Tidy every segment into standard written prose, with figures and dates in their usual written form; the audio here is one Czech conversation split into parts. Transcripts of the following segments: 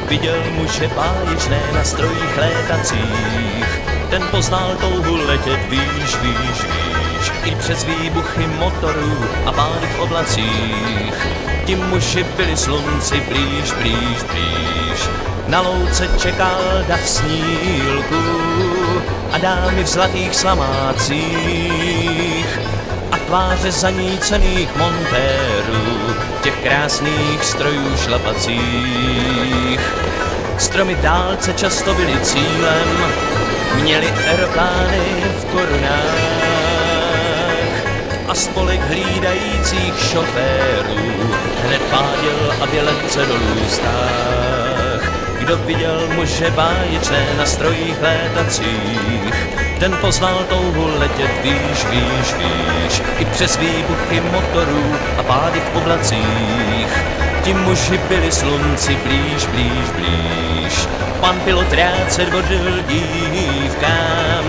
viděl muže báječné na strojích létacích, ten poznal touhu letět výš, výš, výš, i přes výbuchy motorů a pády v oblacích. Ti muži byli slunci blíž, blíž, blíž. Na louce čekal dav snílku a dámy v zlatých slamácích a tváře zanícených montérů, těch krásných strojů šlapacích. Stromy v dálce často byly cílem, měli aeroplány v korunách a spolek hlídajících šoférů hned páděl, aby letce dolů stáh. Kdo viděl muže báječné na strojích létacích, ten poznal touhu letět výš, výš, výš, i přes výbuchy motorů a pády v oblacích. Ti muži byli slunci blíž, blíž, blíž. Pan pilot rád se dvodil dívkám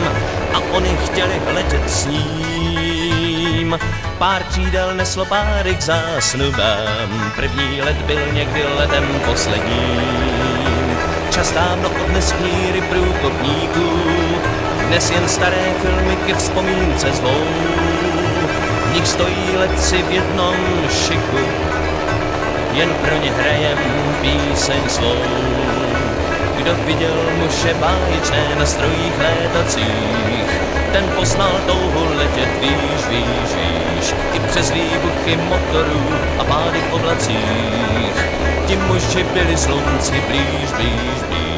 a oni chtěli letět s ním. Pár křídel neslo páry k zásnubám, první let byl někdy letem posledním. Čas dávno odnes kníry průkopníků, dnes jen staré filmy ke vzpomínce zvou. V nich stojí letci v jednom šiku, jen pro ně hrajem píseň svou. Kdo viděl muže báječné na strojích létacích, ten poznal touhu letět výš, výš, výš, i přes výbuchy motorů a pády v oblacích. Ti muži byli slunci blíž, blíž, blíž.